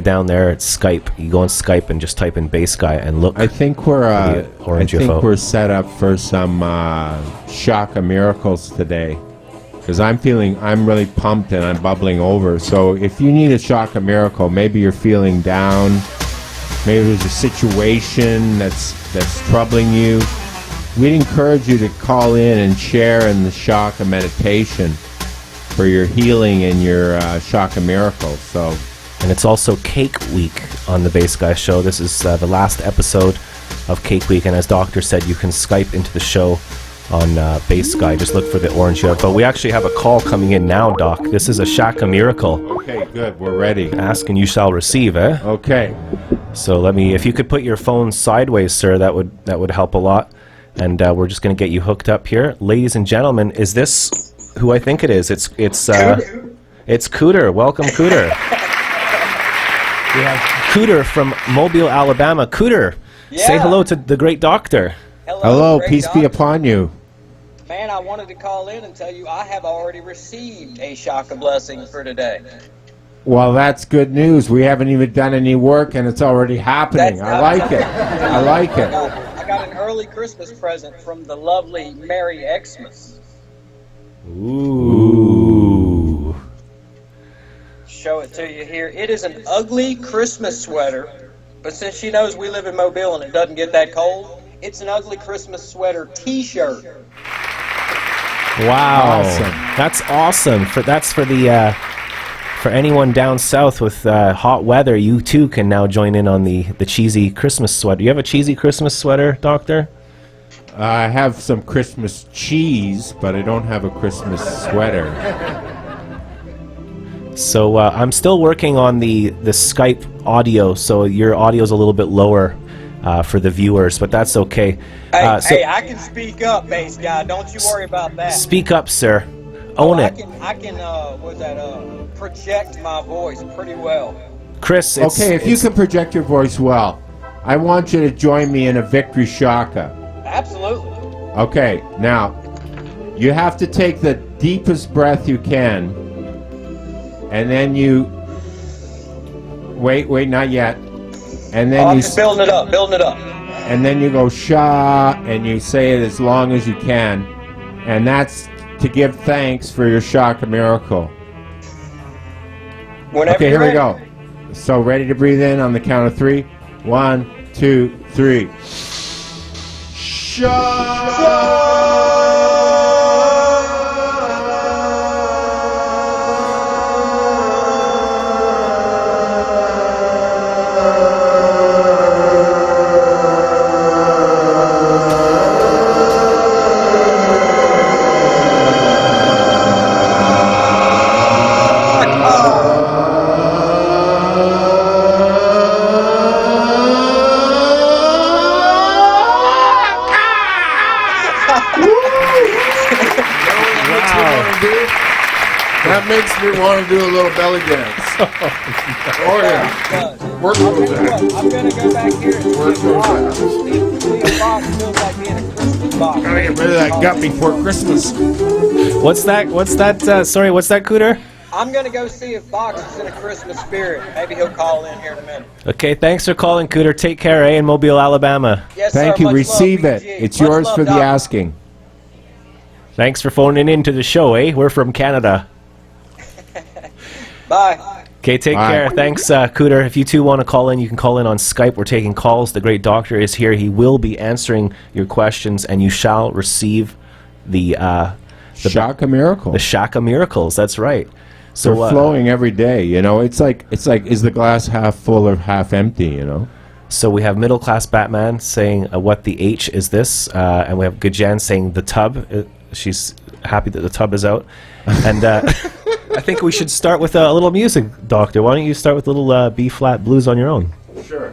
down there it's Skype. You go on Skype and just type in Bass Guy and look. I think we're set up for some Shaka miracles today, because I'm really pumped and I'm bubbling over. So if you need a Shaka miracle, maybe you're feeling down, maybe there's a situation that's troubling you, we'd encourage you to call in and share in the Shaka meditation for your healing and your Shaka miracle. So, and it's also Cake Week on the Bass Guy Show. This is the last episode of Cake Week, and as Doctor said, you can Skype into the show on Bass Guy. Just look for the orange here. But we actually have a call coming in now, Doc. This is a Shaka miracle. Okay, good. We're ready. Ask and you shall receive, eh? Okay. So if you could put your phone sideways, sir, that would help a lot. And we're just going to get you hooked up here, ladies and gentlemen. Is this who I think it is? It's Cooter. Welcome, Cooter. We have Cooter from Mobile, Alabama. Cooter, say hello to the great doctor. Hello, peace be upon you. Man, I wanted to call in and tell you I have already received a Shaka blessing for today. Well, that's good news. We haven't even done any work, and it's already happening. I like it. I like it. I got an early Christmas present from the lovely Merry Xmas. Ooh. Show it to you here. It is an ugly Christmas sweater, but since she knows we live in Mobile and it doesn't get that cold, it's an ugly Christmas sweater T-shirt. Wow, awesome. That's awesome. For anyone down south with hot weather, you too can now join in on the cheesy Christmas sweater. You have a cheesy Christmas sweater, Doctor? I have some Christmas cheese, but I don't have a Christmas sweater. So I'm still working on the Skype audio, so your audio's a little bit lower for the viewers, but that's okay. Hey, I can speak up, Bass Guy. Don't you worry about that. Speak up, sir. Own it. I can project my voice pretty well. Chris, if you can project your voice well, I want you to join me in a victory Shaka. Absolutely. Okay, now, you have to take the deepest breath you can, and then you... Wait, not yet. And then I'm just building it up. And then you go Sha, and you say it as long as you can, and that's to give thanks for your Shaka miracle. Whenever here we go. So ready to breathe in on the count of 3. 1, 2, 3. Shah. That makes me want to do a little belly dance. Oh yeah. Work through that. I'm going to go back here and see if box feels like being a Christmas box. Gotta get rid of that gut before Christmas. What's that, Cooter? I'm going to go see if Box is in a Christmas spirit. Maybe he'll call in here in a minute. Okay, thanks for calling, Cooter. Take care, in Mobile, Alabama. Yes, Thank sir. you. Much Receive love, it. PG. It's Much yours love, for the Doc. asking. Thanks for phoning into the show, We're from Canada. Bye. Okay, take care. Thanks, Cooter. If you two want to call in, you can call in on Skype. We're taking calls. The great doctor is here. He will be answering your questions, and you shall receive the Shaka miracle. The Shaka miracles. That's right. So they're flowing every day. You know, it's like is the glass half full or half empty? You know. So we have middle class Batman saying, "What the H is this?" And we have Gajan saying, "The tub." She's happy that the tub is out, and. I think we should start with a little music, Doctor. Why don't you start with a little B-flat blues on your own? Sure.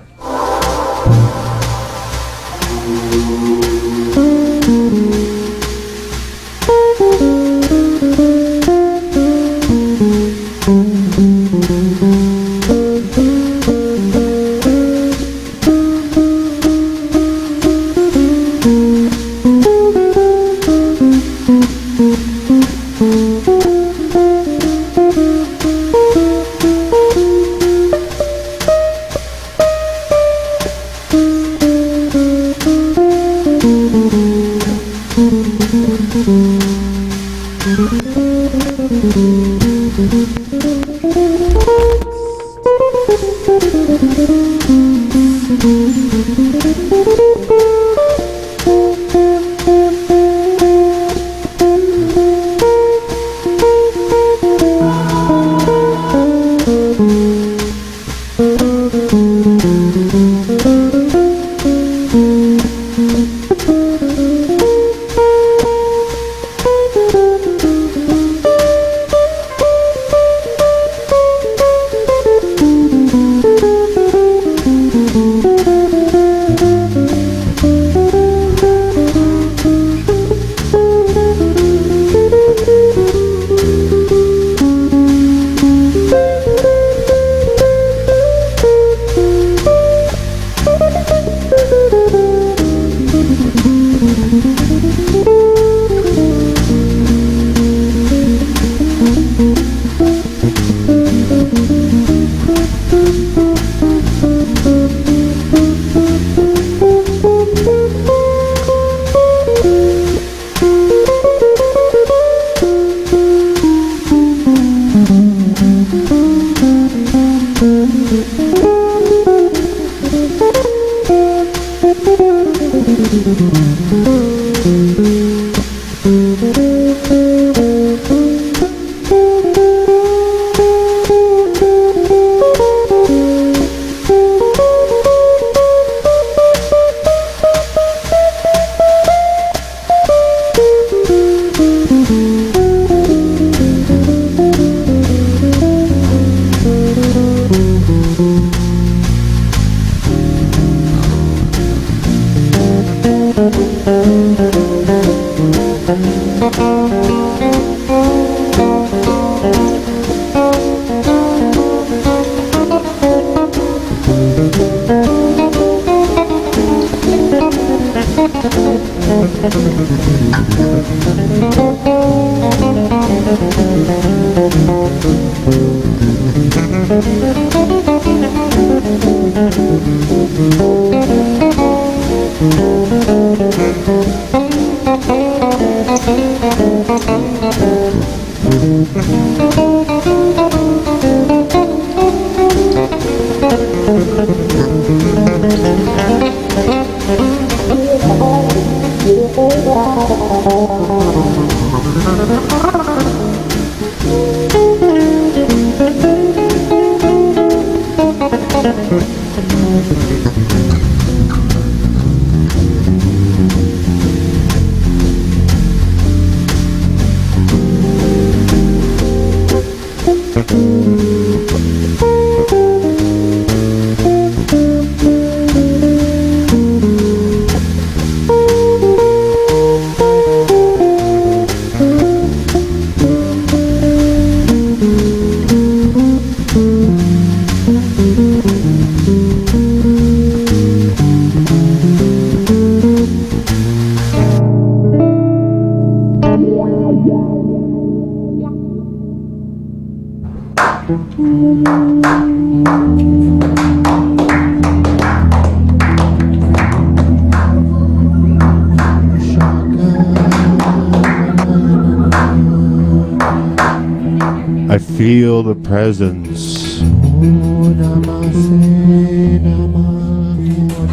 I feel the presence of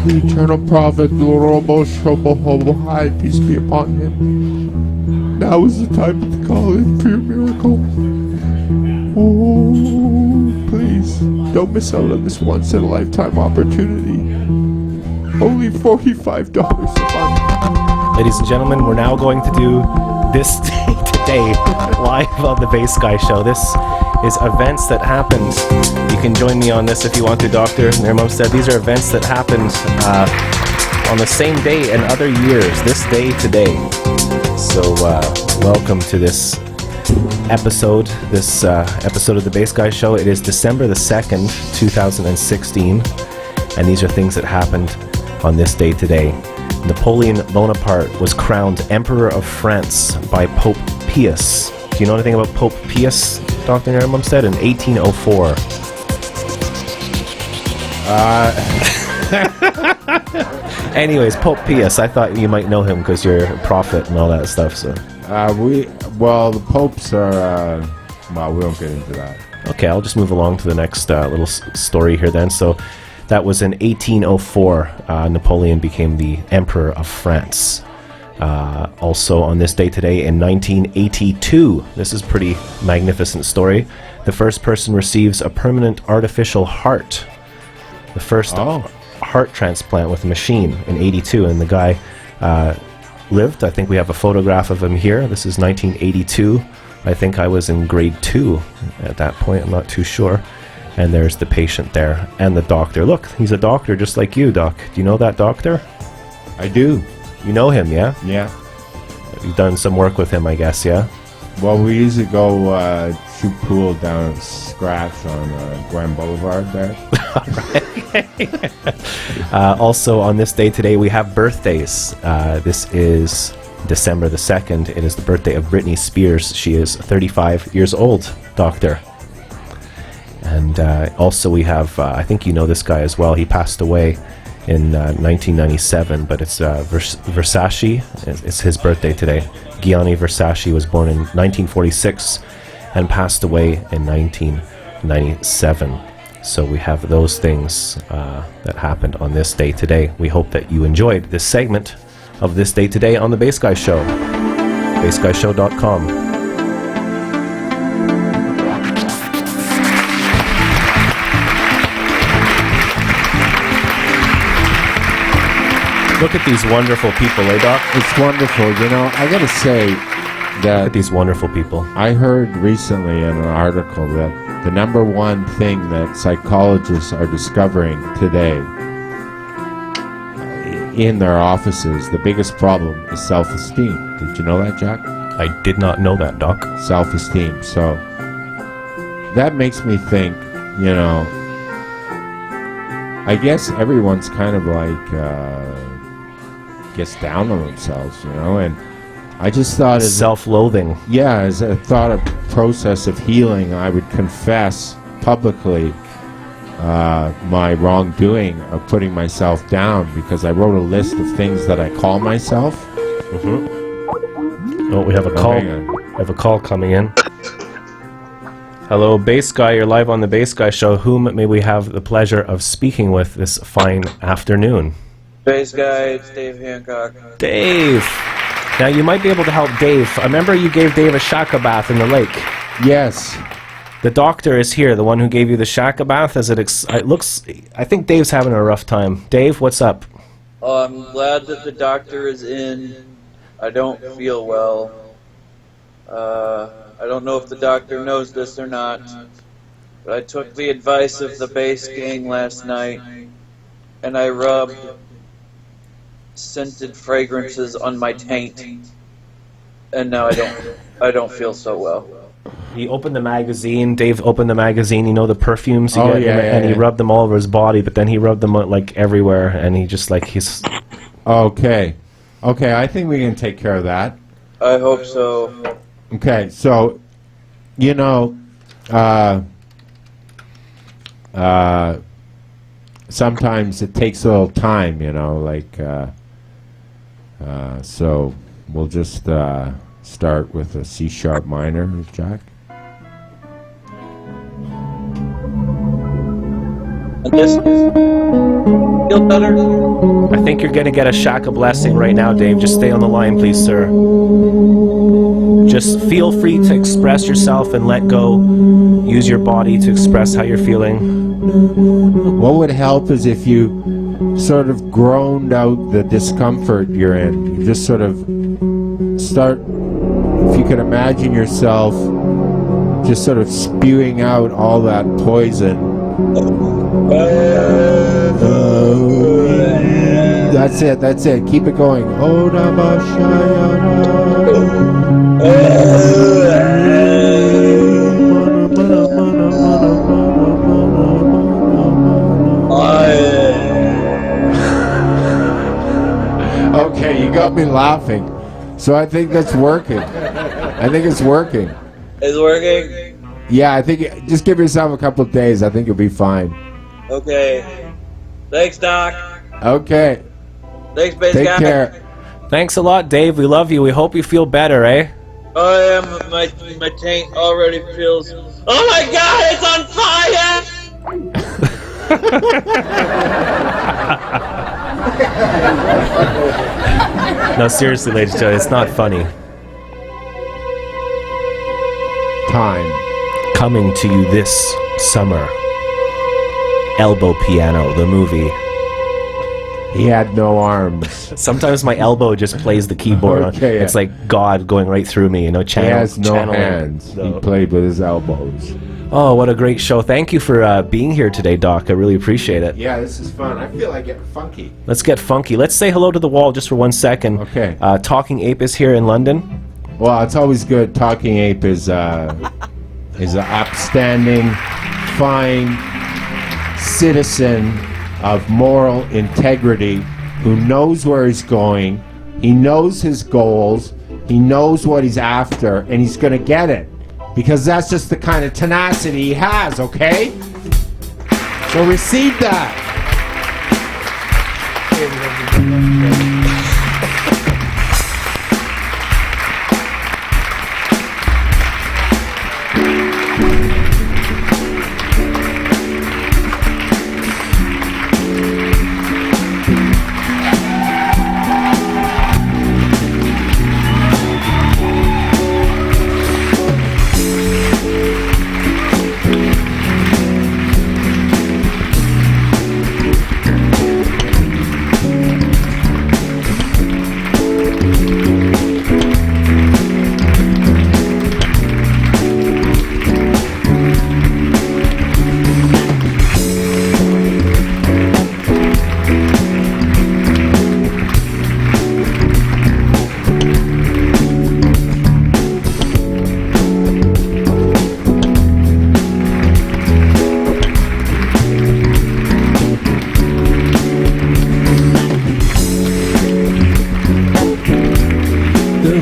the eternal prophet, peace be upon him. Now is the time to call in for your miracle. Oh, please, don't miss out on this once-in-a-lifetime opportunity. Only $45 a month. Ladies and gentlemen, we're now going to do this today live on the Bass Guy Show. This is events that happened. You can join me on this if you want to, Dr. Naire Numstead. These are events that happened on the same day in other years, this day today. So welcome to this episode of the Bass Guy Show. It is December the 2nd, 2016, and these are things that happened on this day today. Napoleon Bonaparte was crowned Emperor of France by Pope Pius. Do you know anything about Pope Pius, Dr. Naire Numstead? In 1804. Anyways, Pope Pius. I thought you might know him because you're a prophet and all that stuff. So. The popes are. We won't get into that. Okay, I'll just move along to the next little story here then. So, That was in 1804. Napoleon became the Emperor of France. Also on this day today in 1982, this is a pretty magnificent story. The first person receives a permanent artificial heart. The first heart transplant with a machine in 82, and the guy lived. I think we have a photograph of him here. This is 1982. I think I was in grade 2 at that point. I'm not too sure. And there's the patient there and the doctor. Look, he's a doctor just like you, Doc. Do you know that doctor? I do. You know him, yeah? Yeah. You've done some work with him, I guess, yeah? Well, we used to go shoot pool down at Scratch on Grand Boulevard there. Also, on this day today, we have birthdays. This is December the 2nd. It is the birthday of Britney Spears. She is 35 years old, doctor. And also we have, I think you know this guy as well. He passed away in 1997, but it's Versace. It's his birthday today. Gianni Versace was born in 1946 and passed away in 1997. So we have those things that happened on this day today. We hope that you enjoyed this segment of This Day Today on The Bass Guy Show. BassGuyShow.com. Look at these wonderful people, eh, Doc? It's wonderful. You know, I gotta say that... Look at these wonderful people. I heard recently in an article that the number one thing that psychologists are discovering today in their offices, the biggest problem is self-esteem. Did you know that, Jack? I did not know that, Doc. Self-esteem. So that makes me think, you know, I guess everyone's kind of like... gets down on themselves, you know, and I just thought as self-loathing. Yeah, as a thought of process of healing, I would confess publicly my wrongdoing of putting myself down, because I wrote a list of things that I call myself. Oh, we have a call. We have a call coming in. Hello, Bass Guy. You're live on the Bass Guy Show. Whom may we have the pleasure of speaking with this fine afternoon? Bass Guy, it's Dave Hancock. Dave! Now, you might be able to help Dave. I remember you gave Dave a shaka bath in the lake. Yes. The doctor is here, the one who gave you the shaka bath. As it looks, I think Dave's having a rough time. Dave, what's up? I'm glad that the doctor is in. I don't feel well. I don't know if the doctor knows this or not, but I took the advice of the bass gang last night, and I rubbed scented fragrances on my taint, and now I don't feel so well. He opened the magazine. Dave opened the magazine. You know the perfumes you get, and he rubbed them all over his body. But then he rubbed them like everywhere, and he just like he's. Okay. I think we can take care of that. I hope so. Okay, so, you know, sometimes it takes a little time, you know, like. So we'll just start with a C sharp minor, Jack. And this feel better? I think you're going to get a shaka blessing right now, Dave. Just stay on the line, please, sir. Just feel free to express yourself and let go. Use your body to express how you're feeling. What would help is if you sort of groaned out the discomfort you're in. You just sort of start, if you could imagine yourself just sort of spewing out all that poison. That's it. Keep it going. Okay, you got me laughing. So I think that's working. I think it's working. It's working? Yeah, I think just give yourself a couple of days. I think you'll be fine. Okay. Thanks, Doc. Okay. Thanks, Bass Guy. Take care. Thanks a lot, Dave. We love you. We hope you feel better, eh? I am. My taint already feels... Oh my God, it's on fire! No, seriously, ladies and gentlemen, it's not funny. Time. Coming to you this summer. Elbow Piano, the movie. He had no arms. Sometimes my elbow just plays the keyboard. Okay, it's like God going right through me, He has no hands. He played with his elbows. Oh, what a great show. Thank you for being here today, Doc. I really appreciate it. Yeah, this is fun. I feel like getting funky. Let's get funky. Let's say hello to the wall just for 1 second. Okay. Talking Ape is here in London. Well, it's always good. Talking Ape is an upstanding, fine citizen of moral integrity who knows where he's going. He knows his goals. He knows what he's after, and he's going to get it. Because that's just the kind of tenacity he has, okay? So receive that.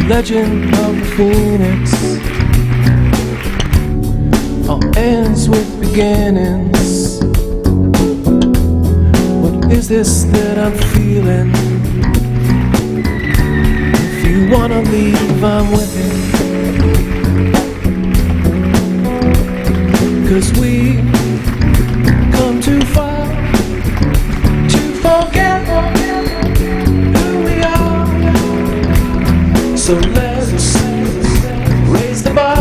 Legend of the Phoenix all ends with beginnings. What is this that I'm feeling? If you wanna leave, I'm with it. 'Cause we come too far to forget who we are. So let's raise the bar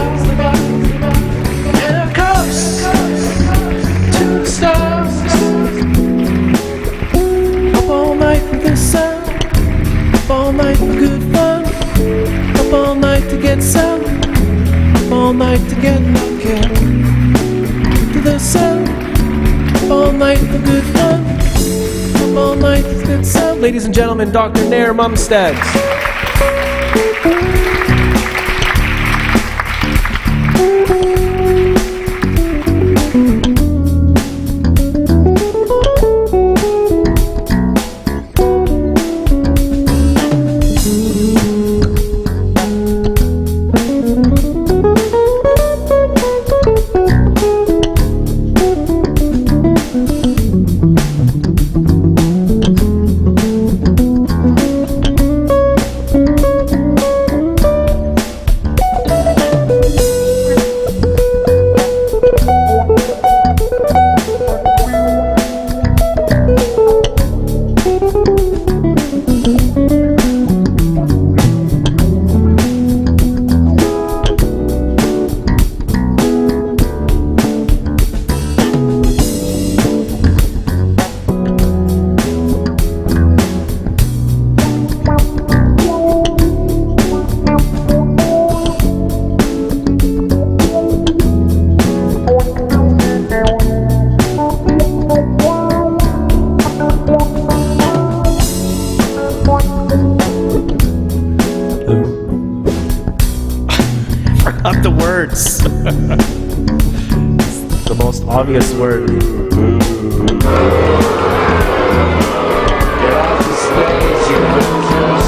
and our cups to the stars. Up all night for the sun, up all night for good fun, up all night to get some, up all night to get lucky. To the sun, up all night for good fun, up all night to get some. Ladies and gentlemen, Dr. Naire Numstead. Forgot the words. It's the most obvious word. Get off the stage, you losers.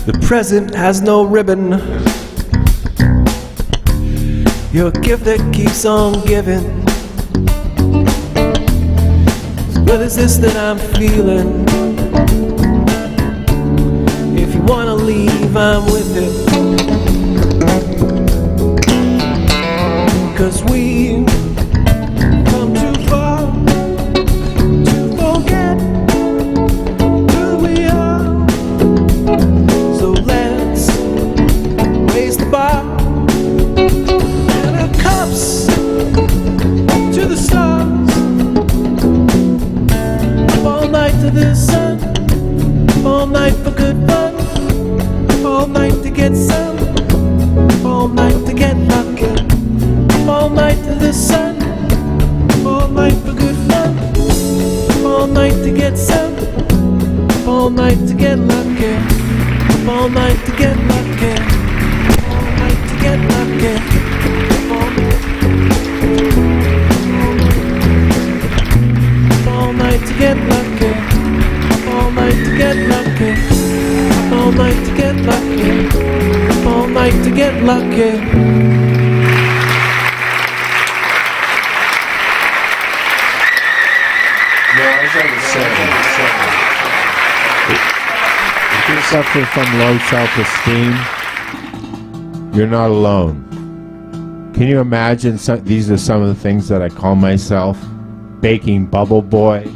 The present has no ribbon. Your gift that keeps on giving. What is this that I'm feeling? If you wanna leave, I'm with it. 'Cause we come too far to get lucky. Up all night to get lucky. Up all night to get lucky. Up all night to get lucky. Up all night to get lucky. Up all night to get lucky. Up all night to get lucky. If you suffer from low self-esteem, you're not alone. Can you imagine these are some of the things that I call myself? Baking bubble boy,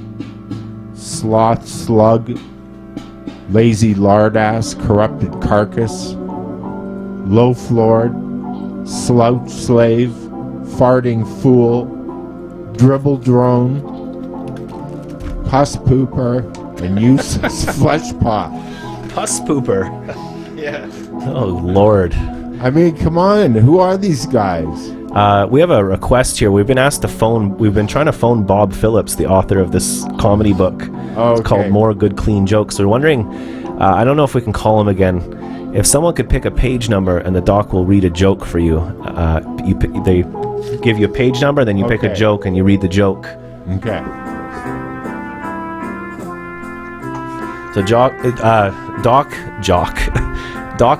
sloth slug, lazy lard ass, corrupted carcass, low floored, slouch slave, farting fool, dribble drone, pus pooper, and useless flesh pot. Pus pooper. Yeah. Oh, Lord. I mean, come on. Who are these guys? We have a request here. We've been asked to phone. We've been trying to phone Bob Phillips, the author of this comedy book. Oh, it's called More Good Clean Jokes. We're wondering, I don't know if we can call him again. If someone could pick a page number and the doc will read a joke for you. They give you a page number, then you pick a joke and you read the joke. Okay. So Doc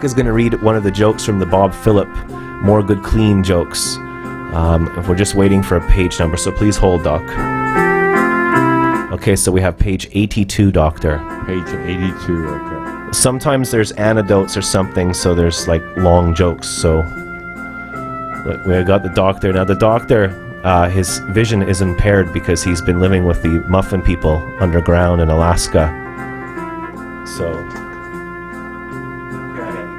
is going to read one of the jokes from the Bob Phillip More Good Clean Jokes. If we're just waiting for a page number, so please hold, Doc. Okay, so we have page 82, Doctor. Page 82, okay. Sometimes there's anecdotes or something, so there's like long jokes. So we got the Doctor. Now the Doctor, his vision is impaired because he's been living with the Muffin people underground in Alaska. So, you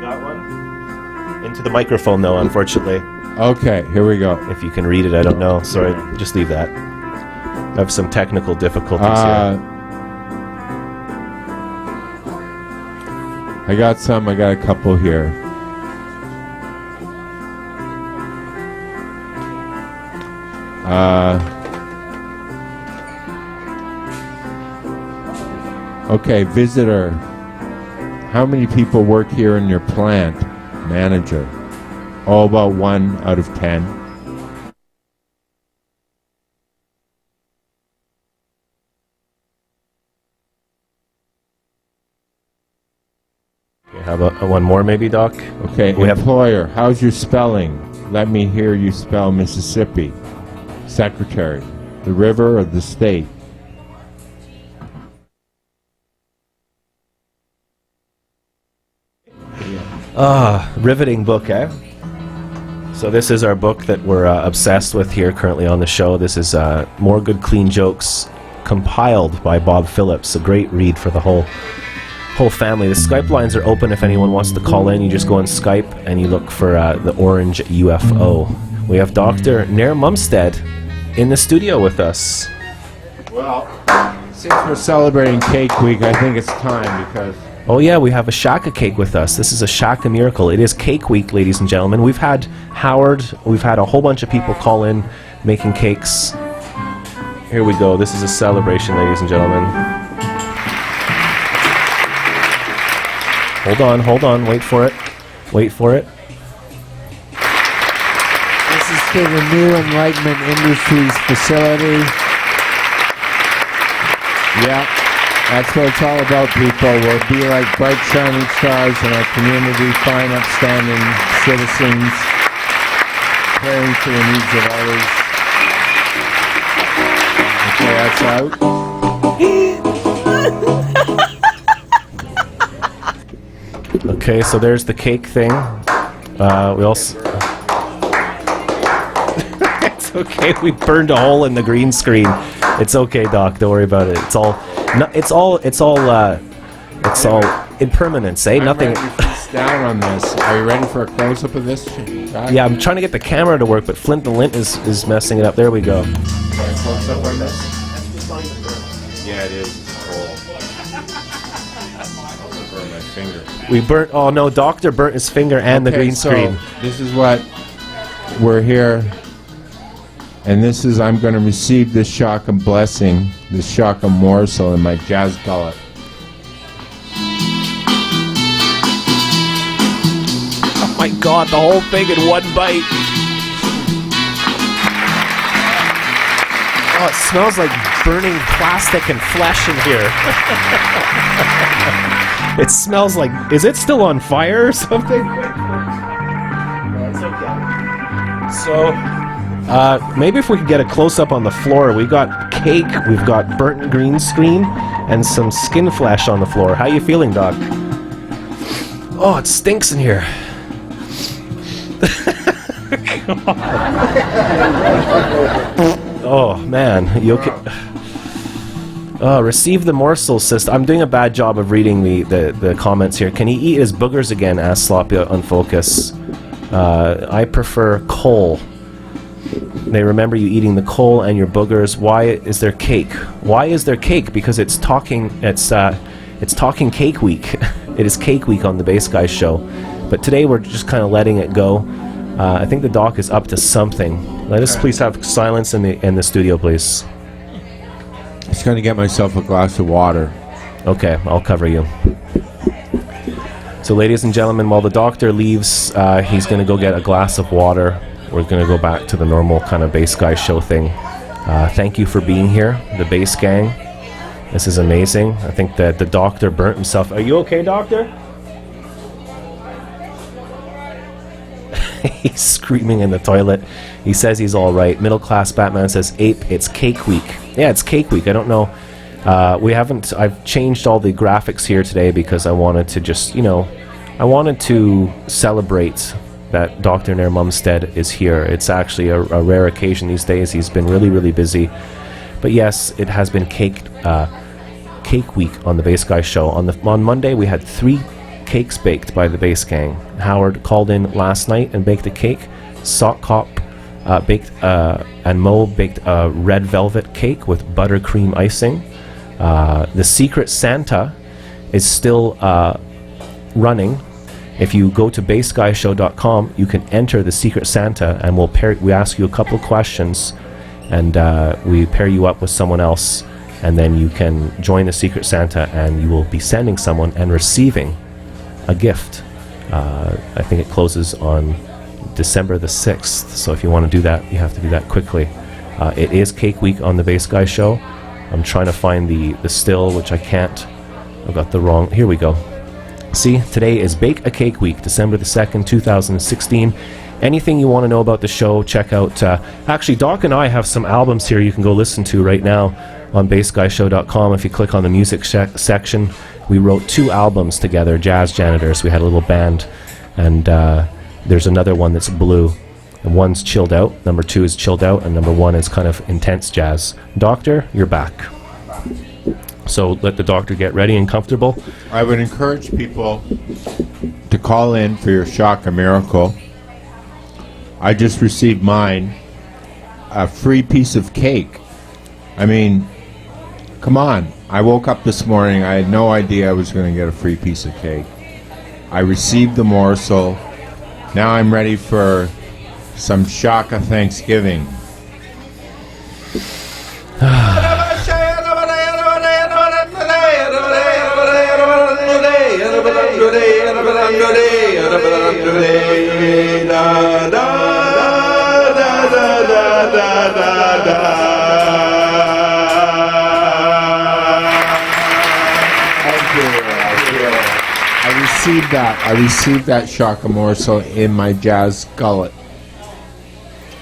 got one? Into the microphone, though, unfortunately. Okay, here we go. If you can read it, I don't know. Sorry, just leave that. I have some technical difficulties here. I got a couple here. Okay, visitor. How many people work here in your plant? Manager. Oh, about 1 out of 10. Okay, how about one more maybe, Doc? Okay, employer. How's your spelling? Let me hear you spell Mississippi. Secretary. The river or the state? Riveting book, eh? So this is our book that we're obsessed with here currently on the show. This is More Good Clean Jokes, compiled by Bob Phillips. A great read for the whole family. The Skype lines are open if anyone wants to call in. You just go on Skype and you look for the orange UFO. We have Dr. Naire Numstead in the studio with us. Well, since we're celebrating Cake Week, I think it's time because... Oh yeah, we have a Shaka cake with us. This is a Shaka miracle. It is Cake Week, ladies and gentlemen. We've had Howard, we've had a whole bunch of people call in making cakes. Here we go. This is a celebration, ladies and gentlemen. Hold on. Wait for it. This is to the New Enlightenment Industries facility. Yeah. That's what it's all about, people. We'll be like bright, shining stars in our community, fine, upstanding citizens, caring for the needs of others. Okay, that's out. Okay, so there's the cake thing. We also... It's okay, we burned a hole in the green screen. It's okay, Doc, don't worry about it. It's all impermanence, eh? Nothing. Down on this. Are you ready for a close-up of this? Yeah, I'm trying to get the camera to work, but Flint the Lint is messing it up. There we go. Close-up on this? Yeah, it is. Burn my finger. We burnt. Oh no, Doctor burnt his finger and the green screen. This is what we're here. And this is, I'm going to receive this Shaka blessing, this Shaka morsel in my jazz gullet. God, the whole thing in one bite. Oh, it smells like burning plastic and flesh in here. It smells like... Is it still on fire or something? No, it's okay. So, maybe if we could get a close-up on the floor. We got cake, we've got burnt green screen, and some skin flesh on the floor. How you feeling, Doc? Oh, it stinks in here. Oh, man. You okay? Receive the morsel, sister. I'm doing a bad job of reading the comments here. Can he eat his boogers again? Asked Sloppy Unfocus. I prefer coal. They remember you eating the coal and your boogers. Why is there cake? Why is there cake? Because it's talking cake week. It is cake week on the Bass Guys show. But today we're just kind of letting it go. I think the doc is up to something. Let us please have silence in the studio, please. Just going to get myself a glass of water. Okay, I'll cover you. So, ladies and gentlemen, while the doctor leaves, he's going to go get a glass of water. We're going to go back to the normal kind of Bass Guys show thing. Thank you for being here, the Bass Gang. This is amazing. I think that the doctor burnt himself. Are you okay, doctor? He's screaming in the toilet. He says he's all right. Middle Class Batman says, Ape, it's cake week. Yeah, it's cake week. I don't know. I've changed all the graphics here today because I wanted to just, I wanted to celebrate that Dr. Naire Numstead is here. It's actually a rare occasion these days. He's been really, really busy. But yes, it has been cake week on the Bass Guys show. On Monday, we had 3 cakes baked by the Bass Gang. Howard called in last night and baked a cake. Sock Cop baked and Mo baked a red velvet cake with buttercream icing. The Secret Santa is still running. If you go to bassguyshow.com, you can enter the Secret Santa, and we ask you a couple of questions, and we pair you up with someone else, and then you can join the Secret Santa, and you will be sending someone and receiving a gift. I think it closes on December the 6th, so if you want to do that, you have to do that quickly. It is Cake Week on the Bass Guys show. I'm trying to find the still, which I can't. I've got the wrong... Here we go. See, today is Bake a Cake Week, December the 2nd, 2016. Anything you want to know about the show, check out... actually, Doc and I have some albums here you can go listen to right now on bassguyshow.com. If you click on the music section, we wrote 2 albums together, Jazz Janitors. We had a little band, and there's another one that's blue. And one's chilled out, number 2 is chilled out, and number 1 is kind of intense jazz. Doctor, you're back. So let the doctor get ready and comfortable. I would encourage people to call in for your Shaka Miracle. I just received mine, a free piece of cake. I mean, come on. I woke up this morning, I had no idea I was going to get a free piece of cake. I received the morsel. Now I'm ready for some Shaka Thanksgiving. I received that Shaka morsel in my jazz gullet.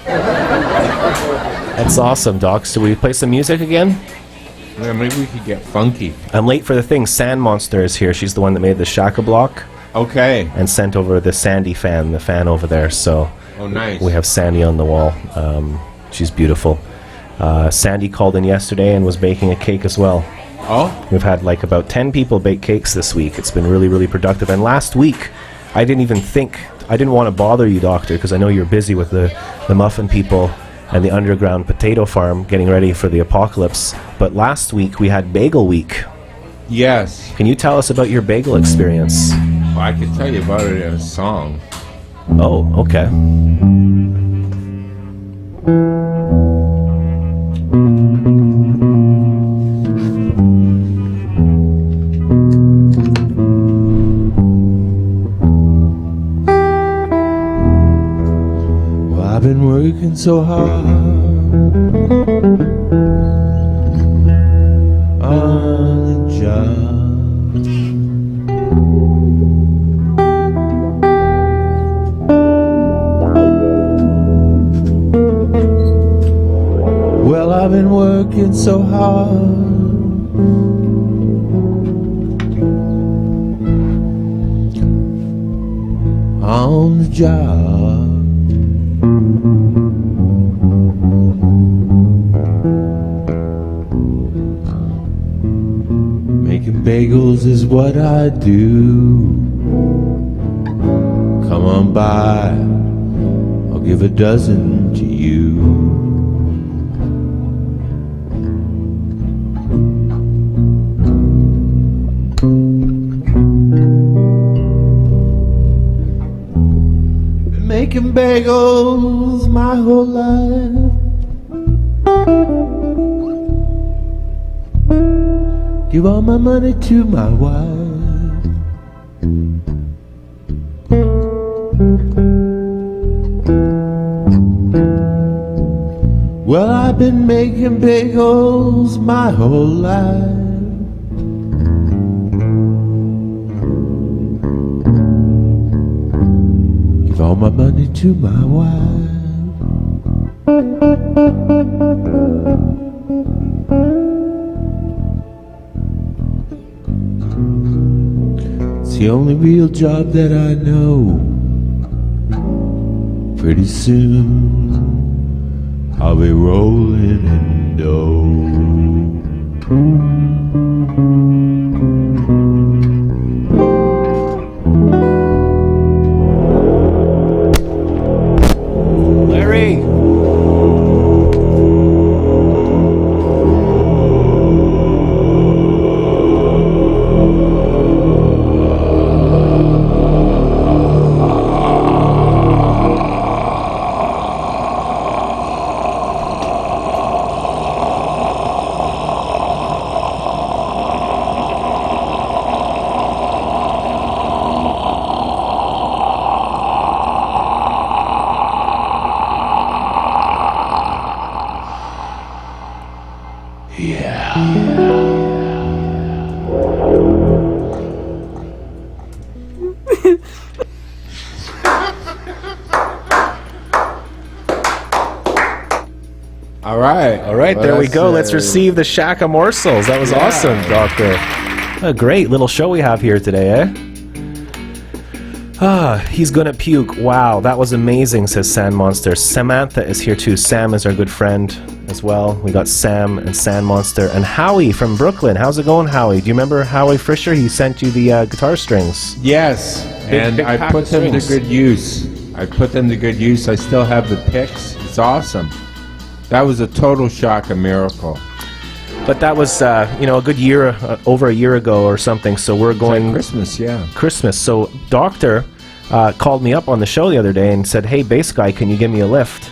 That's awesome, Doc. So we play some music again? Yeah, maybe we could get funky. I'm late for the thing. Sand Monster is here. She's the one that made the Shaka block. Okay. And sent over the Sandy fan, the fan over there. So oh, nice. We have Sandy on the wall. She's beautiful. Sandy called in yesterday and was baking a cake as well. Oh? We've had like about 10 people bake cakes this week. It's been really, really productive. And last week, I didn't want to bother you, Doctor, because I know you're busy with the muffin people and the underground potato farm getting ready for the apocalypse. But last week, we had Bagel Week. Yes. Can you tell us about your bagel experience? Well, I can tell you about it in a song. Oh, okay. working so hard on the job. Well, I've been working so hard on the job. Making bagels is what I do. Come on by, I'll give a dozen to you. Making bagels my whole life. Give all my money to my wife. Well, I've been making bagels my whole life. All my money to my wife. It's the only real job that I know. Pretty soon I'll be rolling in dough. All right, there we go. Let's receive the Shaka morsels. That was awesome, Doctor. A great little show we have here today, eh? He's gonna puke. Wow, that was amazing, says Sand Monster. Samantha is here too. Sam is our good friend as well. We got Sam and Sand Monster. And Howie from Brooklyn. How's it going, Howie? Do you remember Howie Fisher? He sent you the guitar strings. Yes, and I put them to good use. I still have the picks. It's awesome. That was a total Shaka miracle. But that was, a good year, over a year ago or something. So we're going like Christmas, yeah. Christmas. So Doctor called me up on the show the other day and said, "Hey, bass guy, can you give me a lift?"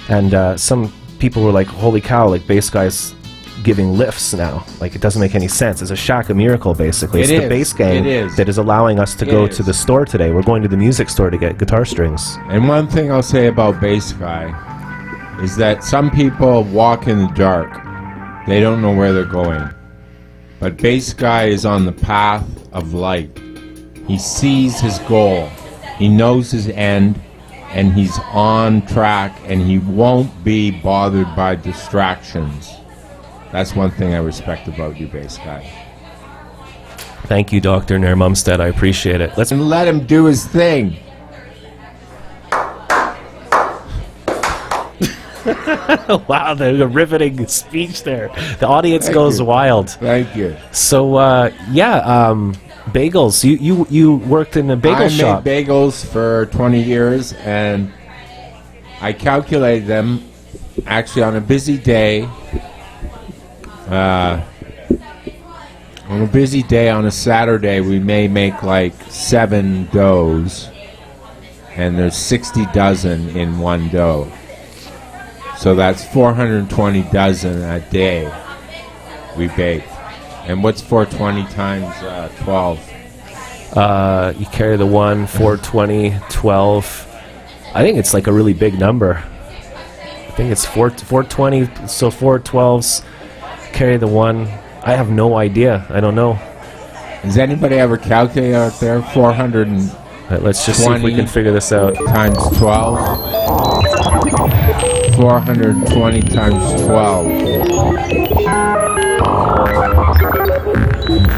And some people were like, "Holy cow! Like bass guys giving lifts now? Like it doesn't make any sense." It's a Shaka miracle, basically. It's the bass gang that is allowing us to go to the store today. We're going to the music store to get guitar strings. And one thing I'll say about bass guy is that some people walk in the dark. They don't know where they're going. But bass guy is on the path of light. He sees his goal. He knows his end, and he's on track, and he won't be bothered by distractions. That's one thing I respect about you, bass guy. Thank you, Dr. Naire Numstead. I appreciate it. Let's let him do his thing. Wow, the riveting speech there. The audience goes wild. Thank you. So, bagels. You worked in a bagel shop. I made bagels for 20 years, and I calculated them actually on a busy day. On a busy day on a Saturday, we may make like 7 doughs, and there's 60 dozen in one dough. So that's 420 dozen a day we bake. And what's 420 times 12? You carry the 1, 420, 12. I think it's like a really big number. think it's 420, so 412s carry the 1. I have no idea. I don't know. Has anybody ever calculated out there? 400 and... let's just see if we can figure this out. Times 12. 420 times 12.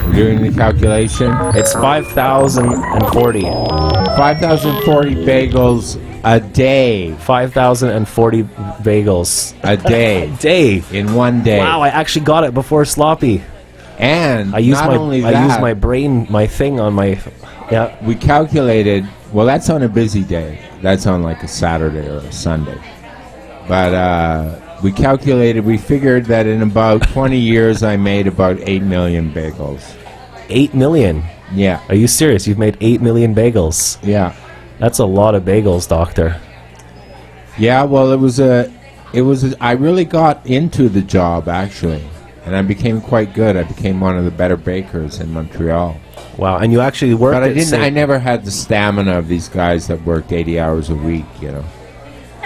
We're doing the calculation. It's 5,040. 5,040 bagels a day. 5,040 bagels. A day. Day. In one day. Wow, I actually got it before Sloppy. And I used not only that, I used my brain, my thing on my... Yeah. We calculated... Well, that's on a busy day. That's on like a Saturday or a Sunday. But we calculated, we figured that in about 20 years I made about 8 million bagels. 8 million? Yeah. Are you serious? You've made 8 million bagels? Yeah. That's a lot of bagels, Doctor. Yeah, well, I really got into the job, actually. And I became quite good. I became one of the better bakers in Montreal. Wow, and you actually worked But I never had the stamina of these guys that worked 80 hours a week, you know.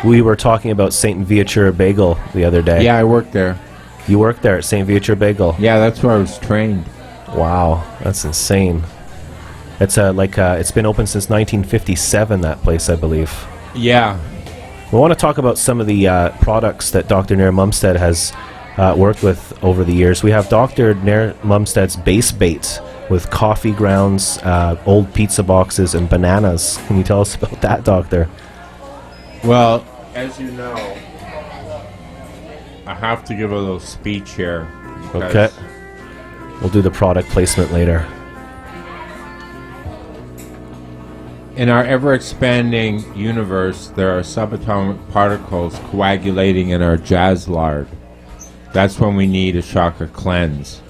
We were talking about St. Viateur Bagel the other day. Yeah, I worked there. You worked there at St. Viateur Bagel? Yeah, that's where I was trained. Wow, that's insane. It's it's been open since 1957, that place, I believe. Yeah. We want to talk about some of the products that Dr. Naire Numstead has worked with over the years. We have Dr. Naire Numstead's Base Bait with coffee grounds, old pizza boxes, and bananas. Can you tell us about that, Doctor? Well, as you know, I have to give a little speech here. Okay. We'll do the product placement later. In our ever-expanding universe, there are subatomic particles coagulating in our jazz lard. That's when we need a Shaka cleanse.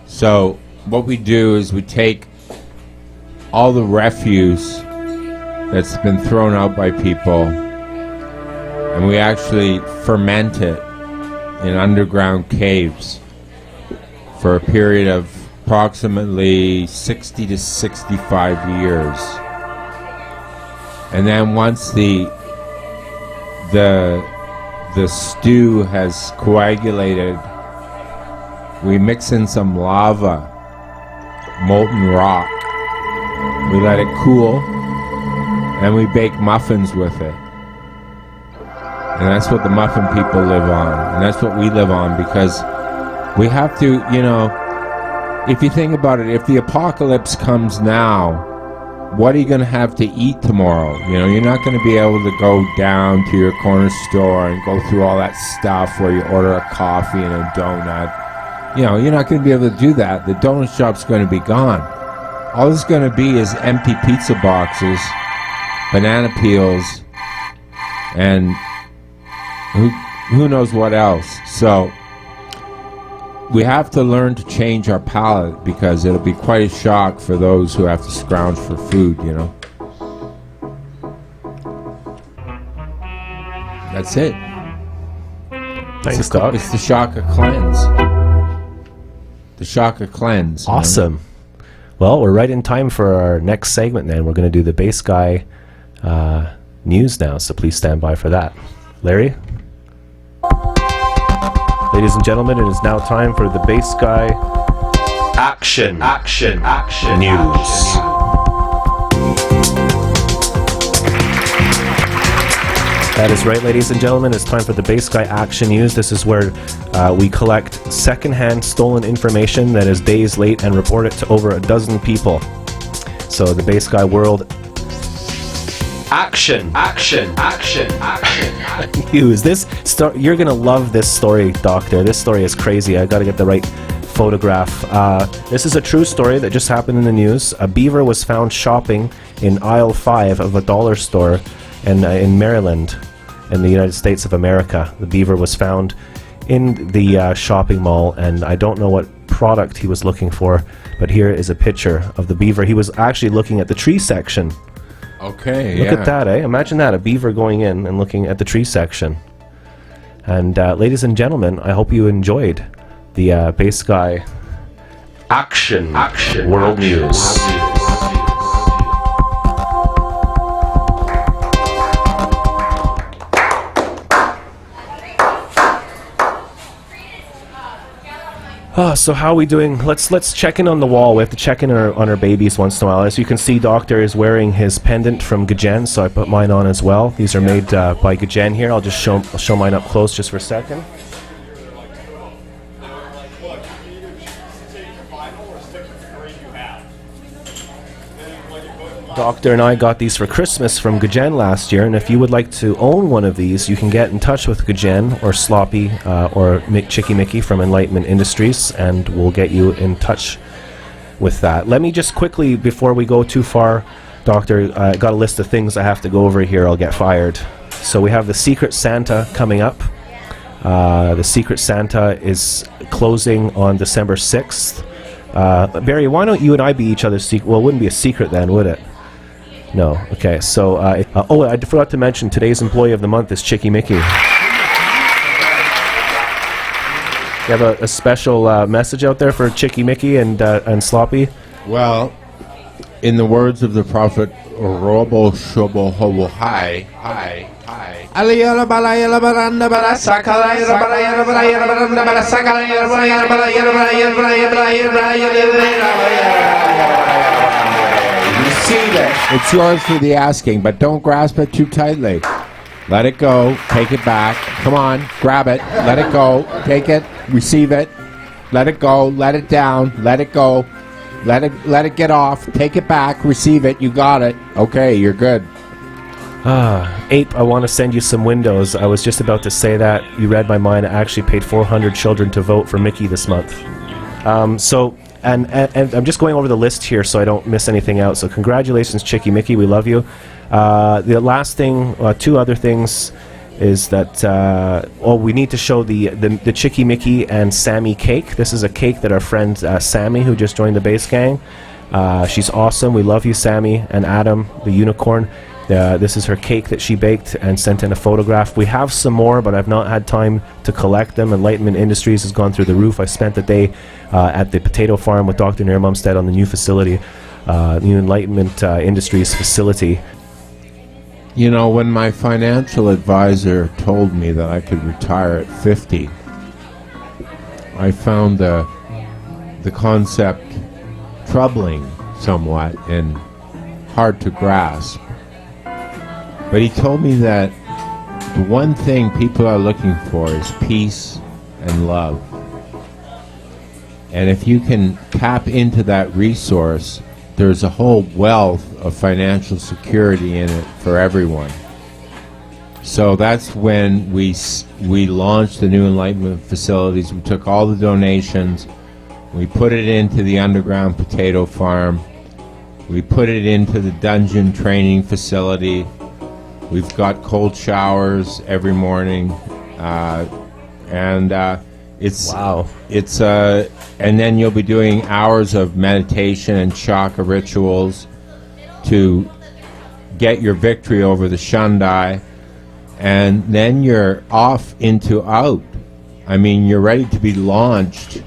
So what we do is we take all the refuse that's been thrown out by people and we actually ferment it in underground caves for a period of approximately 60 to 65 years. And then once the stew has coagulated, we mix in some lava, molten rock. We let it cool, and we bake muffins with it. And that's what the muffin people live on, and that's what we live on, because we have to, you know, if you think about it, if the apocalypse comes now, what are you going to have to eat tomorrow? You know, you're not going to be able to go down to your corner store and go through all that stuff where you order a coffee and a donut. You know, you're not going to be able to do that. The donut shop's going to be gone. All there's going to be is empty pizza boxes, banana peels, and who knows what else. So we have to learn to change our palate, because it'll be quite a shock for those who have to scrounge for food, you know. That's it. Thanks, Doc. It's the Shaka cleanse. The Shaka cleanse. Awesome. You know? Well, we're right in time for our next segment then. We're going to do the Bass Guy news now, so please stand by for that. Larry? Ladies and gentlemen, it is now time for the Bass Guy Action News. That is right, ladies and gentlemen. It's time for the Bass Guy Action News. This is where we collect secondhand stolen information that is days late and report it to over a dozen people. So the Bass Guy world Action News. You're gonna love this story, Doctor. This story is crazy. I gotta get the right photograph. This is a true story that just happened in the news. A beaver was found shopping in aisle 5 of a dollar store in Maryland, in the United States of America. The beaver was found in the shopping mall, and I don't know what product he was looking for, but here is a picture of the beaver. He was actually looking at the tree section. Okay, Look at that, eh? Imagine that, a beaver going in and looking at the tree section. And ladies and gentlemen, I hope you enjoyed the Bass Guy Action World News. So how are we doing? Let's check in on the wall. We have to check in on our babies once in a while. As you can see, Doctor is wearing his pendant from Gajen, so I put mine on as well. These are made by Gajen here. I'll just show mine up close just for a second. Doctor and I got these for Christmas from Gajen last year, and if you would like to own one of these, you can get in touch with Gajen or Sloppy or Chicky Mickey from Enlightenment Industries, and we'll get you in touch with that. Let me just quickly, before we go too far, Doctor, I got a list of things I have to go over here. I'll get fired. So we have the Secret Santa coming up. The Secret Santa is closing on December 6th. Barry, why don't you and I be each other's secret? Well, it wouldn't be a secret then, would it? No. Okay. So, I forgot to mention today's employee of the month is Chicky Mickey. You have a special message out there for Chicky Mickey and Sloppy? Well, in the words of the prophet, Robo Shobo Hobo Hi. It's yours for the asking, but don't grasp it too tightly. Let it go. Take it back. Come on. Grab it. Let it go. Take it. Receive it. Let it go. Let it down. Let it go. Let it get off. Take it back. Receive it. You got it. Okay, you're good. Ape, I want to send you some windows. I was just about to say that. You read my mind. I actually paid 400 children to vote for Mickey this month. And I'm just going over the list here so I don't miss anything out. So congratulations, Chicky Mickey. We love you. The last thing, two other things, is that we need to show the Chicky Mickey and Sammy cake. This is a cake that our friend Sammy, who just joined the bass gang, she's awesome. We love you, Sammy, and Adam, the unicorn. This is her cake that she baked and sent in a photograph. We have some more, but I've not had time to collect them. Enlightenment Industries has gone through the roof. I spent the day at the potato farm with Dr. Naire Numstead on the new facility, new Enlightenment Industries facility. You know, when my financial advisor told me that I could retire at 50, I found the concept troubling somewhat and hard to grasp. But he told me that the one thing people are looking for is peace and love. And if you can tap into that resource, there's a whole wealth of financial security in it for everyone. So that's when we launched the new Enlightenment facilities. We took all the donations, we put it into the underground potato farm, we put it into the dungeon training facility. We've got cold showers every morning, and it's wow. It's and then you'll be doing hours of meditation and shaka rituals to get your victory over the Shandai, and then you're off into out. I mean, you're ready to be launched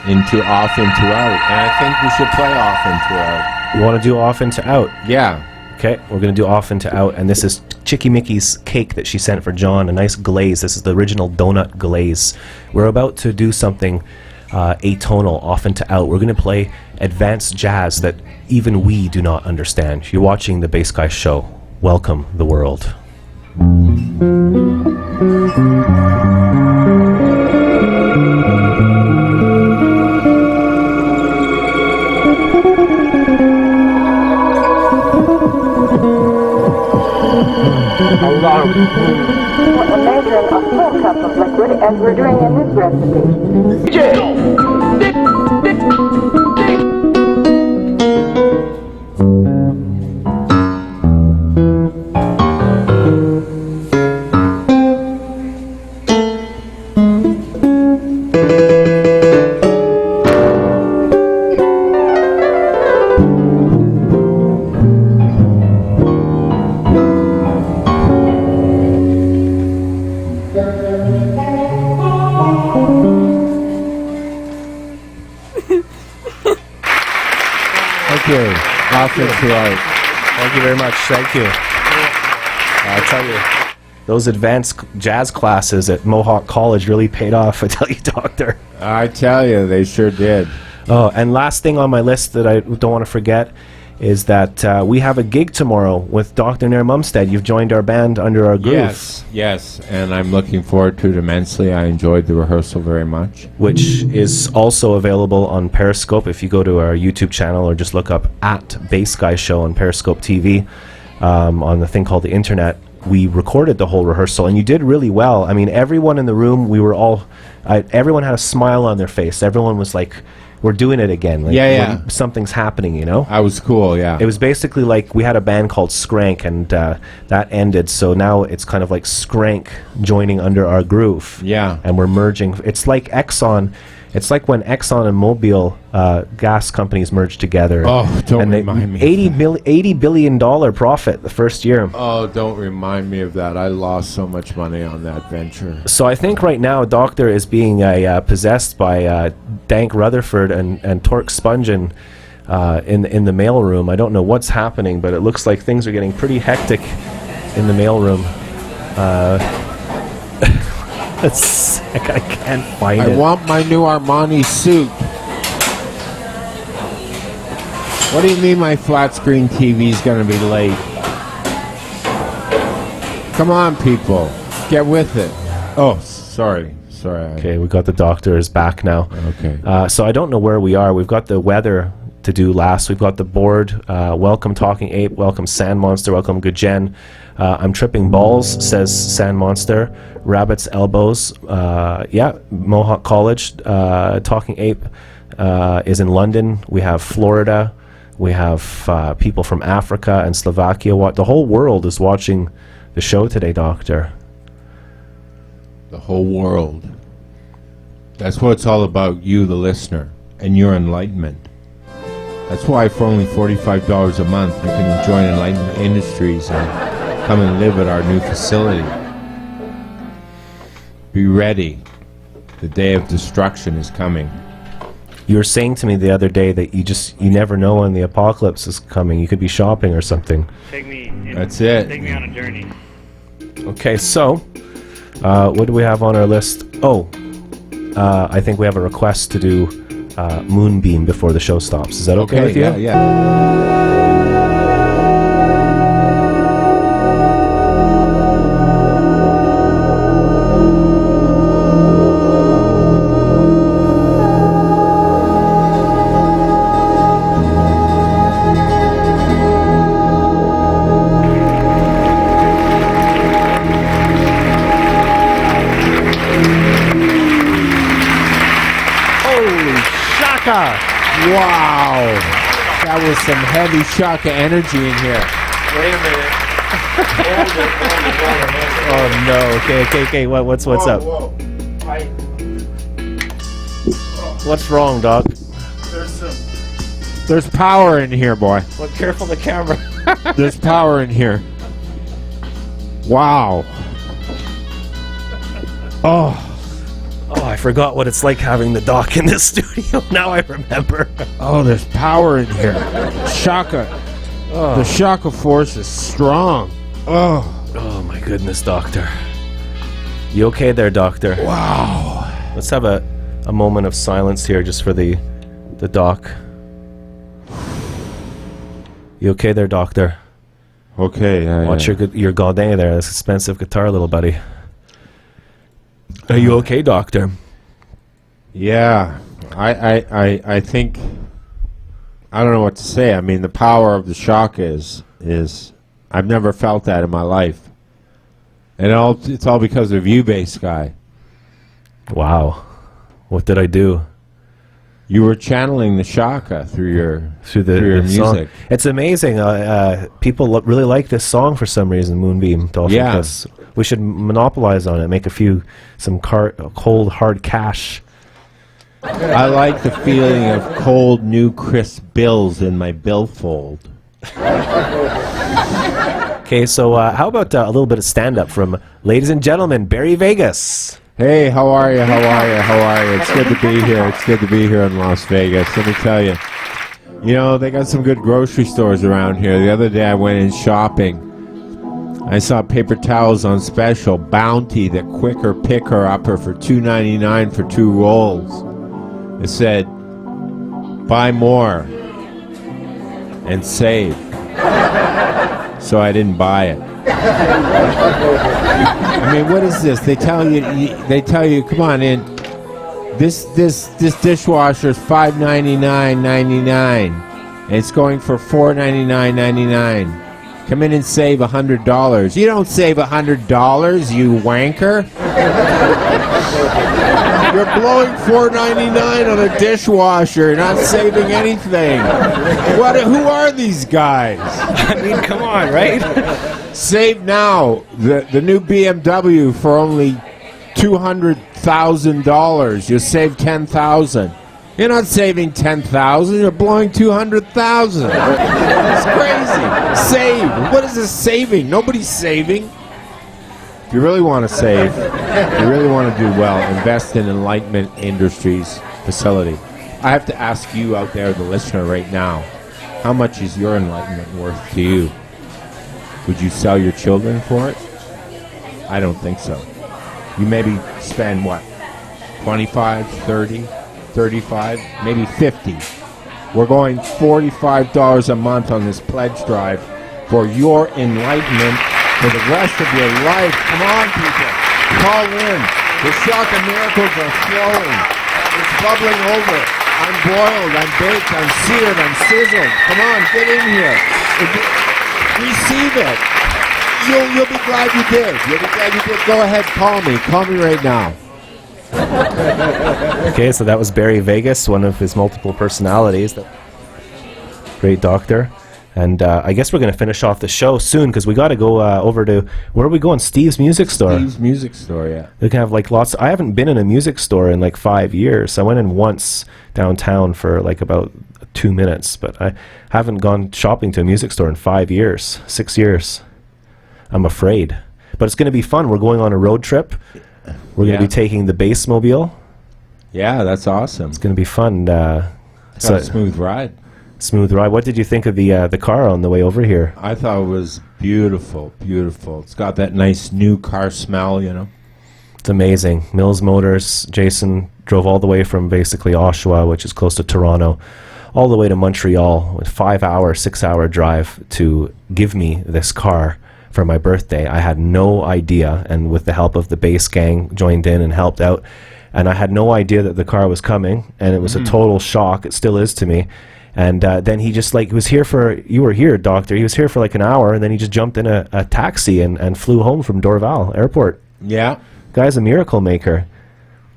into off into out, and I think we should play off into out. You want to do off into out? Yeah. Okay, we're going to do off into out, and this is Chicky Mickey's cake that she sent for John, a nice glaze. This is the original donut glaze. We're about to do something atonal, off into out. We're going to play advanced jazz that even we do not understand. You're watching the Bass Guy Show. Welcome, the world. We're measuring a full cup of liquid as we're doing in this recipe. Thank you very much. Thank you. I tell you, those advanced jazz classes at Mohawk College really paid off. I tell you, Doctor. I tell you, they sure did. Oh, and last thing on my list that I don't want to forget is that we have a gig tomorrow with Dr. Naire Numstead. You've joined our band under our groove. Yes, and I'm looking forward to it immensely. I enjoyed the rehearsal very much. Which is also available on Periscope if you go to our YouTube channel or just look up at Bass Guy Show on Periscope TV on the thing called the Internet. We recorded the whole rehearsal, and you did really well. I mean, everyone in the room, everyone had a smile on their face. Everyone was like, we're doing it again. Like, something's happening, you know? I was cool, yeah. It was basically like we had a band called Skrank, and that ended, so now it's kind of like Skrank joining under our groove. Yeah. And we're merging. It's like Exxon. It's like when Exxon and Mobil gas companies merged together. Oh, don't remind me. $80 billion profit the first year. Oh, don't remind me of that. I lost so much money on that venture. So I think right now Doctor is being possessed by Dank Rutherford and Torque Spungen in the mailroom. I don't know what's happening, but it looks like things are getting pretty hectic in the mailroom. I can't find it. I want my new Armani suit. What do you mean my flat screen TV is going to be late? Come on, people. Get with it. Oh, sorry. Okay, we got the Doctor is back now. Okay. So I don't know where we are. We've got the weather to do last. We've got the board. Welcome Talking Ape. Welcome Sand Monster. Welcome Good Jen. I'm tripping balls, says Sand Monster. Rabbit's elbows. Mohawk College. Talking Ape is in London. We have Florida. We have people from Africa and Slovakia. The whole world is watching the show today, Doctor. The whole world. That's what it's all about, you, the listener, and your enlightenment. That's why for only $45 a month you can join Enlightenment Industries and come and live at our new facility. Be ready. The day of destruction is coming. You were saying to me the other day that you never know when the apocalypse is coming. You could be shopping or something. That's it. Take me on a journey. Okay, so what do we have on our list? I think we have a request to do Moonbeam before the show stops. Is that okay with you? Yeah. Wow, that was some heavy Shaka energy in here. Wait a minute. Oh no! Okay. What's up? Whoa. What's wrong, Doc? There's power in here, boy. Well, careful the camera. There's power in here. Wow. Oh, I forgot what it's like having the Doc in this studio. Now I remember. Oh, there's power in here. Shaka. The Shaka force is strong. Oh my goodness, Doctor. You okay there, Doctor? Wow. Let's have a moment of silence here just for the Doc. You okay there, Doctor? Okay. Watch your Gaudin there. That's expensive guitar, little buddy. Are you okay, Doctor? Yeah. I think I don't know what to say. I mean, the power of the Shaka is I've never felt that in my life. And it's all because of you, Bass Guy. Wow. What did I do? You were channeling the Shaka through your music. Song. It's amazing. People really like this song for some reason, Moonbeam. Yeah. We should monopolize on it, make some cold, hard cash. I like the feeling of cold, new, crisp bills in my billfold. Okay, so how about a little bit of stand-up from, ladies and gentlemen, Barry Vegas. Hey, how are you? It's good to be here. It's good to be here in Las Vegas. Let me tell you. You know, they got some good grocery stores around here. The other day I went in shopping, I saw paper towels on special. Bounty, the quicker picker upper for $2.99 for 2 rolls. It said, buy more and save. So I didn't buy it. I mean, what is this? They tell you, come on in. This dishwasher is $5.99.99. And it's going for $4.99.99. Come in and save $100. You don't save $100, you wanker. You're blowing $4.99 on a dishwasher. You're not saving anything. Who are these guys? I mean, come on, right? Save now. The new BMW for only $200,000. You save $10,000. You're not saving $10,000. You're blowing $200,000. It's crazy. Save. What is this saving? Nobody's saving. If you really want to save, you really want to do well, invest in Enlightenment Industries facility. I have to ask you out there, the listener, right now, how much is your enlightenment worth to you? Would you sell your children for it? I don't think so. You maybe spend, what, 25, 30, 35, maybe 50. We're going $45 a month on this pledge drive for your enlightenment for the rest of your life. Come on, people. Call in. The Shaka miracles are flowing. It's bubbling over. I'm boiled. I'm baked. I'm seared. I'm sizzled. Come on, get in here. Receive it. You'll be glad you did. You'll be glad you did. Go ahead, call me. Call me right now. Okay, so that was Barry Vegas, one of his multiple personalities. Great doctor. And I guess we're going to finish off the show soon because we got to go over to, where are we going? Steve's Music Store. Steve's Music Store, yeah. They can have like lots. I haven't been in a music store in like 5 years. I went in once downtown for like about 2 minutes, but I haven't gone shopping to a music store in 5 years, 6 years. I'm afraid. But it's going to be fun. We're going on a road trip. We're going to be taking the Bass Mobile. Yeah, that's awesome. It's going to be fun. It's a smooth ride. Smooth ride. What did you think of the car on the way over here? I thought it was beautiful, beautiful. It's got that nice new car smell, you know. It's amazing. Mills Motors. Jason drove all the way from basically Oshawa, which is close to Toronto, all the way to Montreal with 5-hour, 6-hour drive to give me this car for my birthday. I had no idea, and with the help of the Bass Gang, joined in and helped out, and I had no idea that the car was coming, and it was a total shock. It still is to me. And then he just like was here for, you were here, doctor. He was here for like an hour, and then he just jumped in a taxi and flew home from Dorval Airport. Yeah. Guy's a miracle maker.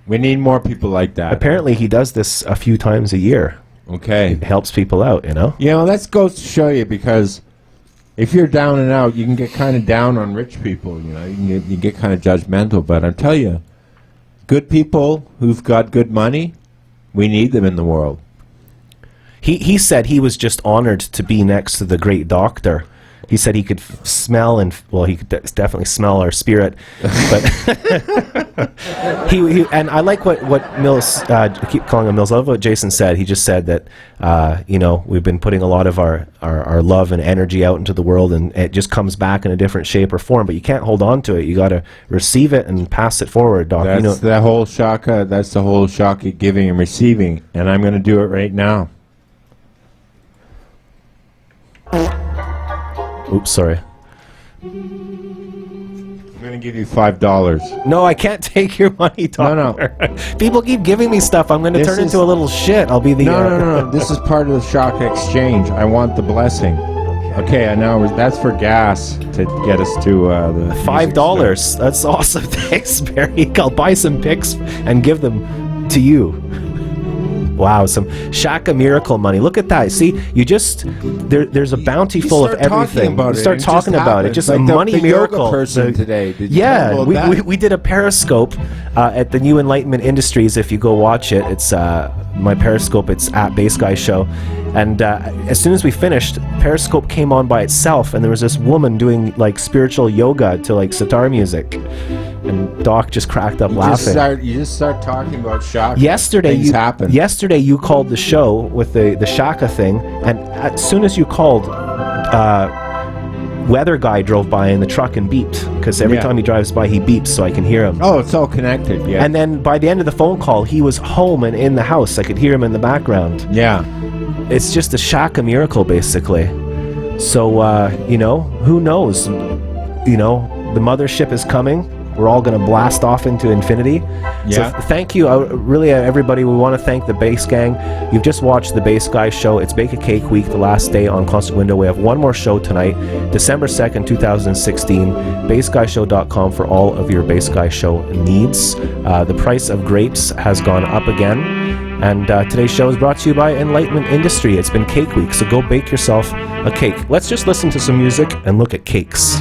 We need more people like that. Apparently he does this a few times a year. Okay. He helps people out, you know? You know, that goes to show you, because if you're down and out, you can get kind of down on rich people, you know. You get kind of judgmental. But I tell you, good people who've got good money, we need them in the world. He said he was just honored to be next to the great doctor. He said he could smell and, well, he could definitely smell our spirit. But he and I like what Mills, I keep calling him Mills, I love what Jason said. He just said that, you know, we've been putting a lot of our love and energy out into the world, and it just comes back in a different shape or form, but you can't hold on to it. You got to receive it and pass it forward, Doc. That's you know, the whole Shaka, that's the whole Shaka giving and receiving, and I'm going to do it right now. Oops, sorry. I'm going to give you $5. No, I can't take your money, doctor. No. People keep giving me stuff. I'm going to turn into a little shit. I'll be the... No. This is part of the Shaka exchange. I want the blessing. Okay, I know. That's for gas to get us to the... $5. That's awesome. Thanks, Barry. I'll buy some pics and give them to you. Wow, some Shaka miracle money. Look at that. See, you just there's a bounty full of everything. You start talking about it. Just like a money miracle. Person today. Yeah, we did a Periscope at the New Enlightenment Industries. If you go watch it, it's my Periscope. It's at Bass Guy Show. And as soon as we finished, Periscope came on by itself, and there was this woman doing like spiritual yoga to like sitar music. And Doc just cracked up laughing. You just start talking about Shaka. Yesterday you called the show with the Shaka thing, and as soon as you called, weather guy drove by in the truck and beeped, because every time he drives by, he beeps, so I can hear him. Oh, it's all connected, yeah. And then by the end of the phone call, he was home and in the house. I could hear him in the background. Yeah. It's just a Shaka miracle, basically. So, you know, who knows? You know, the mothership is coming. We're all going to blast off into infinity. Yeah. So thank you, really, everybody. We want to thank the Bass Gang. You've just watched the Bass Guy show. It's Bake a Cake Week, the last day on Constant Window. We have one more show tonight, December 2nd, 2016. BassGuyShow.com for all of your Bass Guy show needs. The price of grapes has gone up again. And today's show is brought to you by Enlightenment Industry. It's been Cake Week, so go bake yourself a cake. Let's just listen to some music and look at cakes.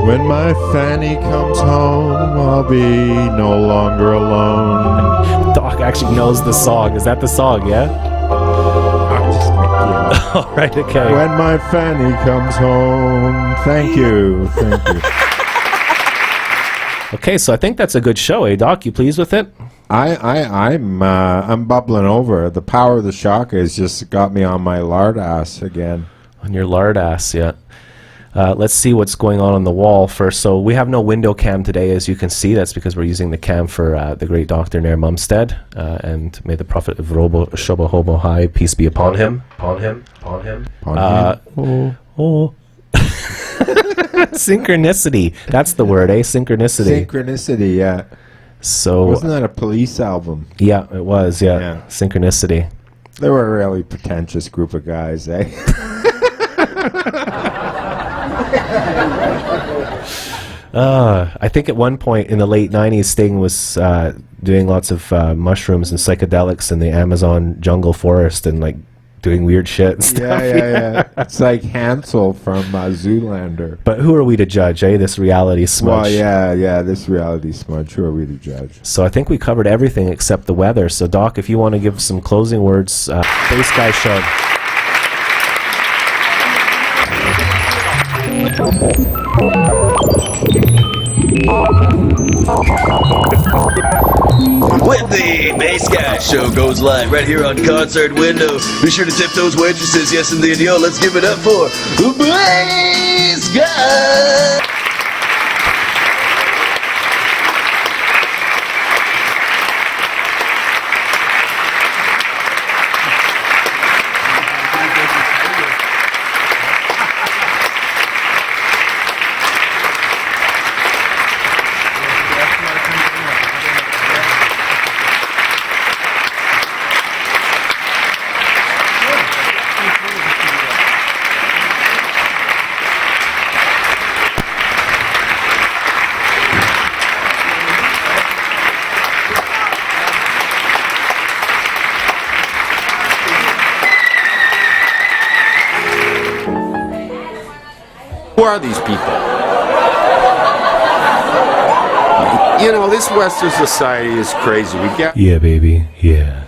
When my Fanny comes home, I'll be no longer alone. Doc actually knows the song. Is that the song, yeah? I'm just making All right, okay. When my Fanny comes home, thank you. Okay, so I think that's a good show, eh, Doc? You pleased with it? I'm bubbling over. The power of the Shaka has just got me on my lard ass again. On your lard ass, yeah. Let's see what's going on the wall first. So we have no window cam today, as you can see. That's because we're using the cam for the great Dr. Naire Numstead. And may the prophet of Robo Shobo Hobo High, peace be upon him. Upon him. Synchronicity. That's the word, eh? Synchronicity. Synchronicity, yeah. So wasn't that a Police album? Yeah, it was, yeah. Synchronicity. They were a really pretentious group of guys, eh? I think at one point in the late 90s, Sting was doing lots of mushrooms and psychedelics in the Amazon jungle forest and like doing weird shit and stuff. Yeah. It's like Hansel from Zoolander. But who are we to judge, eh? This reality smudge. Well, yeah, this reality smudge. Who are we to judge? So I think we covered everything except the weather. So Doc, if you want to give some closing words, Bass Guy Show. When the Bass Guy Show goes live right here on Concert Window, be sure to tip those waitresses, yes indeed. Yo, let's give it up for Bass Guy! Who are these people? You know, this Western society is crazy. We get... Yeah, baby. Yeah.